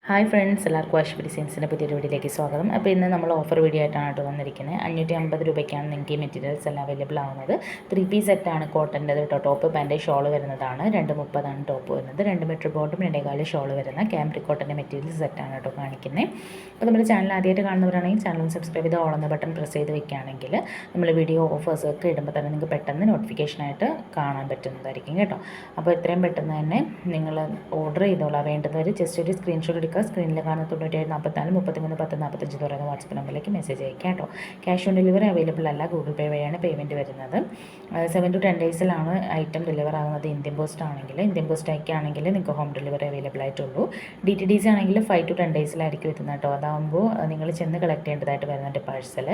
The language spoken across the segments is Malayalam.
ഹായ് ഫ്രണ്ട്സ്, എല്ലാവർക്കും അശ്വതി ഡിസൈൻസിൻ്റെ പുതിയൊരു വീഡിയോയിലേക്ക് സ്വാഗതം. അപ്പോൾ ഇന്ന് നമ്മൾ ഓഫർ വീഡിയോ ആയിട്ടാണ് കേട്ടോ വന്നിരിക്കുന്നത്. 550 രൂപയ്ക്കാണ് നിങ്ങൾക്ക് ഈ മെറ്റീരിയൽസ് എല്ലാം അവൈലബിൾ ആവുന്നത്. 3 പീസ് സെറ്റാണ് കോട്ടൻ്റെ കേട്ടോ. ടോപ്പ് പാൻറ്റ് ഷോൾ വരുന്നതാണ്. 230 ടോപ്പ് വരുന്നത്. 2 മീറ്റർ ബോട്ടും 2.25 ഷോൾ വരുന്ന ക്യാമ്പ്രിക് കോട്ടൻ്റെ മെറ്റീരിയൽസ് സെറ്റാണ് കേട്ടോ കാണിക്കുന്നത്. അപ്പോൾ നമ്മുടെ ചാനൽ ആദ്യമായിട്ട് കാണുന്നവരാണെങ്കിൽ ചാനൽ സബ്സ്ക്രൈബ് ചെയ്ത് ഓൾ എന്ന ബട്ടൺ പ്രസ് ചെയ്ത് വെക്കുകയാണെങ്കിൽ നമ്മൾ വീഡിയോ ഓഫേഴ്സൊക്കെ ഇടുമ്പോൾ തന്നെ നിങ്ങൾക്ക് പെട്ടെന്ന് നോട്ടിഫിക്കേഷനായിട്ട് കാണാൻ പറ്റുന്നതായിരിക്കും കേട്ടോ. അപ്പോൾ എത്രയും പെട്ടെന്ന് തന്നെ നിങ്ങൾ ഓർഡർ ചെയ്തോളാം. വേണ്ടുന്നവർ ജസ്റ്റ് ഒരു സ്ക്രീൻഷോട്ട് എടുക്കുക. സ്ക്രീനിൽ കാണുന്ന 97 44 33 10 45 പറയുന്ന വാട്സപ്പ് നമ്പറിലേക്ക് മെസ്സേജ് അയക്കാം കേട്ടോ. ക്യാഷ് ഓൺ ഡെലിവറി അവൈലബിൾ അല്ല, ഗൂഗിൾ പേ വഴിയാണ് പേയ്മെൻറ്റ് വരുന്നത്. 7 to 10 ഡേയ്സിലാണ് ഐറ്റം ഡെലിവർ ആകുന്നത്. ഇന്ത്യൻ പോസ്റ്റ് ആണെങ്കിൽ അയക്കുകയാണെങ്കിൽ നിങ്ങൾക്ക് ഹോം ഡെലിവറി അവൈലബിൾ ആയിട്ടുള്ളൂ. DTDC ആണെങ്കിൽ 5 to 10 ഡേയ്സിലായിരിക്കും എത്തുന്നത് കേട്ടോ. അതാകുമ്പോൾ നിങ്ങൾ ചെന്ന് കളക്ട് ചെയ്യേണ്ടതായിട്ട് വരുന്നുണ്ട് പാഴ്സൽ.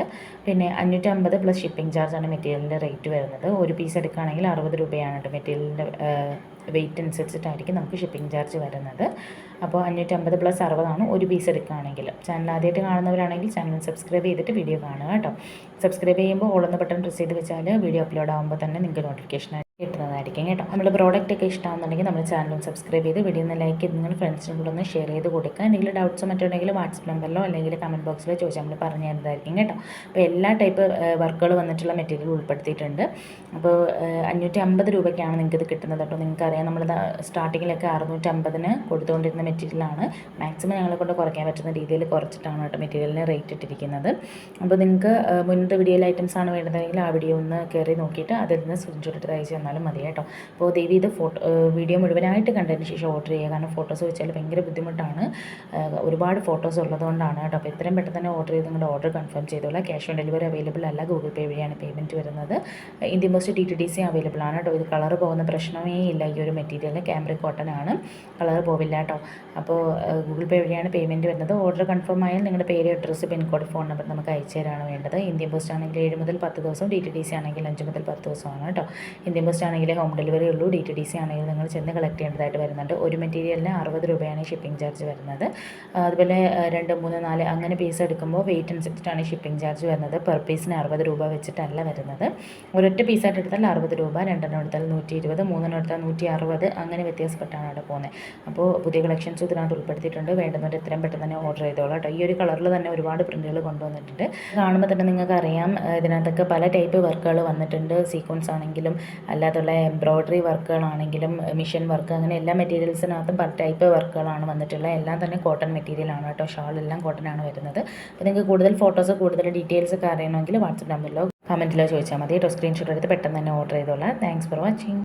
പിന്നെ 550 പ്ലസ് ഷിപ്പിംഗ് ചാർജാണ് മെറ്റീരിയലിൻ്റെ റേറ്റ് വരുന്നത്. ഒരു പീസ് എടുക്കുകയാണെങ്കിൽ 60 രൂപയാണ് കേട്ടോ. മെറ്റീരിയലിൻ്റെ വെയിറ്റ് അനുസരിച്ചിട്ടായിരിക്കും നമുക്ക് ഷിപ്പിംഗ് ചാർജ് വരുന്നത്. അപ്പോൾ 550 പ്ലസ് 60 ഒരു പീസ് എടുക്കുകയാണെങ്കിൽ. ചാനൽ ആദ്യമായിട്ട് കാണുന്നവരാണെങ്കിൽ ചാനൽ സബ്സ്ക്രൈബ് ചെയ്തിട്ട് വീഡിയോ കാണുക കേട്ടോ. സബ്സ്ക്രൈബ് ചെയ്യുമ്പോൾ ഓൾ എന്ന ബട്ടൺ പ്രസ് ചെയ്ത് വെച്ചാൽ വീഡിയോ അപ്ലോഡ് ആകുമ്പോൾ തന്നെ നിങ്ങൾക്ക് നോട്ടിഫിക്കേഷൻ കിട്ടുന്നതായിരിക്കും കേട്ടോ. നമ്മുടെ പ്രോഡക്റ്റ് ഒക്കെ ഇഷ്ടമാണെന്നുണ്ടെങ്കിൽ നമ്മുടെ ചാനലും സബ്സ്ക്രൈബ് ചെയ്ത് വീഡിയോ ഒന്ന് ലൈക്ക് ചെയ്ത് നിങ്ങൾ ഫ്രണ്ട്സിനും കൂടെ ഒന്ന് ഷെയർ ചെയ്ത് കൊടുക്കുക. എന്തെങ്കിലും ഡൗട്ട്സോ മറ്റുണ്ടെങ്കിൽ വാട്സപ്പ് നമ്പറിലോ അല്ലെങ്കിൽ കമൻറ്റ് ബോക്സിലോ ചോദിച്ചാൽ നമ്മൾ പറഞ്ഞു തരുന്നതായിരിക്കും കേട്ടോ. അപ്പോൾ എല്ലാ ടൈപ്പ് വർക്കുകൾ വന്നിട്ടുള്ള മെറ്റീരിയൽ ഉൾപ്പെടുത്തിയിട്ടുണ്ട്. അപ്പോൾ 550 രൂപയ്ക്കാണ് നിങ്ങൾക്ക് ഇത് കിട്ടുന്നത് കേട്ടോ. നിങ്ങൾക്കറിയാം നമ്മൾ സ്റ്റാർട്ടിങ്ങിലൊക്കെ 650 കൊടുത്തുകൊണ്ടിരുന്ന മെറ്റീരിയലാണ്. മാക്സിമം ഞങ്ങളെ കൊണ്ട് കുറയ്ക്കാൻ പറ്റുന്ന രീതിയിൽ കുറച്ചിട്ടാണ് കേട്ടോ മെറ്റീരിയലിന് റേറ്റ് ഇട്ടിരിക്കുന്നത്. അപ്പോൾ നിങ്ങൾക്ക് മുന്നത്തെ വീഡിയോയിലെ ഐറ്റംസ് ആണ് വേണ്ടതെങ്കിൽ ആ വീഡിയോ ഒന്ന് കയറി നോക്കിയിട്ട് അതിൽ നിന്ന് സ്ക്രീൻഷോട്ട് എടുത്ത് അയച്ചു തന്നാലും മതി കേട്ടോ. അപ്പോൾ ദയവ് ഇത് വീഡിയോ മുഴുവനായിട്ട് കണ്ടതിന് ശേഷം ഓർഡർ ചെയ്യുക. കാരണം ഫോട്ടോസ് വെച്ചാൽ ഭയങ്കര ബുദ്ധിമുട്ടാണ്, ഒരുപാട് ഫോട്ടോസ് ഉള്ളതുകൊണ്ടാണ് കേട്ടോ. അപ്പോൾ എത്രയും പെട്ടെന്ന് തന്നെ ഓർഡർ ചെയ്ത് നിങ്ങളുടെ ഓർഡർ കൺഫേം ചെയ്തോളാം. ക്യാഷ് ഓൺ ഡെലിവറി അവൈലബിൾ അല്ല, ഗൂഗിൾ പേ വഴിയാണ് പേയ്മെൻറ്റ് വരുന്നത്. ഇന്ത്യൻ പോസ്റ്റ് DTDC അവൈലബിൾ ആണ് കേട്ടോ. ഇത് കളർ പോകുന്ന പ്രശ്നമേ ഇല്ല. ഈ ഒരു മെറ്റീരിയൽ ക്യാമ്പ്രിക് കോട്ടൺ ആണ്, കളർ പോവില്ല കേട്ടോ. അപ്പോൾ ഗൂഗിൾ പേ വഴിയാണ് പേയ്മെൻറ്റ് വരുന്നത്. ഓർഡർ കൺഫേം ആയാൽ നിങ്ങളുടെ പേര്, അഡ്രസ്സ്, പിൻകോഡ്, ഫോൺ നമ്പർ നമുക്ക് അയച്ചു തരാണ് വേണ്ടത്. ഇന്ത്യൻ പോസ്റ്റ് ആണെങ്കിൽ 7 മുതൽ 10 ദിവസം, DTDC ആണെങ്കിൽ 5 മുതൽ 10 ദിവസമാണ് കേട്ടോ. ഇന്ത്യൻ പോസ്റ്റ് ആണെങ്കിൽ ഹോം ഡെലിവറി ഉള്ളൂ. DTDC ആണെങ്കിൽ നിങ്ങൾ ചെന്ന് കളക്ട് ചെയ്യേണ്ടതായിട്ട് വരുന്നുണ്ട്. ഒരു മെറ്റീരിയലിന് 60 രൂപയാണ് ഷിപ്പിംഗ് ചാർജ് വരുന്നത്. അതുപോലെ 2, 3, 4 അങ്ങനെ പീസ് എടുക്കുമ്പോൾ വെയിറ്റ് അനുസരിച്ചിട്ടാണ് ഷിപ്പിംഗ് ചാർജ് വരുന്നത്. പെർ പീസിന് 60 രൂപ വെച്ചിട്ടല്ല വരുന്നത്. ഒരൊറ്റ പീസായിട്ട് എടുത്താൽ 60 രൂപ, 2 എടുത്താൽ 120, 3 എടുത്താൽ 160, അങ്ങനെ വ്യത്യാസപ്പെട്ടാണ് അവിടെ പോകുന്നത്. അപ്പോൾ പുതിയ കളക്ഷൻസ് ഇതിനകത്ത് ഉൾപ്പെടുത്തിയിട്ടുണ്ട്. വേണ്ടുന്നവർ എത്രയും പെട്ടെന്ന് തന്നെ ഓർഡർ ചെയ്തോളാം കേട്ടോ. ഈ ഒരു കളറിൽ തന്നെ ഒരുപാട് പ്രിൻറ്റുകൾ കൊണ്ടുവന്നിട്ടുണ്ട്. കാണുമ്പോൾ തന്നെ നിങ്ങൾക്ക് അറിയാം ഇതിനകത്തൊക്കെ പല ടൈപ്പ് വർക്കുകൾ വന്നിട്ടുണ്ട്. സീക്വൻസ് ആണെങ്കിലും അല്ലാതുള്ള എംബ്രോയ്ഡറി വർക്കുകളാണെങ്കിലും മിഷൻ വർക്ക്, അങ്ങനെ എല്ലാ മെറ്റീരിയൽസിനകത്തും പല ടൈപ്പ് വർക്കുകളാണ് വന്നിട്ടുള്ളത്. എല്ലാം തന്നെ കോട്ടൺ മെറ്റീരിയലാണ് കേട്ടോ. ഷാളെല്ലാം കോട്ടനാണ് വരുന്നത്. അപ്പോൾ നിങ്ങൾക്ക് കൂടുതൽ ഫോട്ടോസ്, കൂടുതൽ ഡീറ്റെയിൽസ് ഒക്കെ അറിയണമെങ്കിൽ വാട്സപ്പ് നമ്പറിലോ കമൻറ്റിലോ ചോദിച്ചാൽ മതി കേട്ടോ. സ്ക്രീൻഷോട്ട് എടുത്ത് പെട്ടെന്ന് തന്നെ ഓർഡർ ചെയ്തോളാം. Thanks for watching.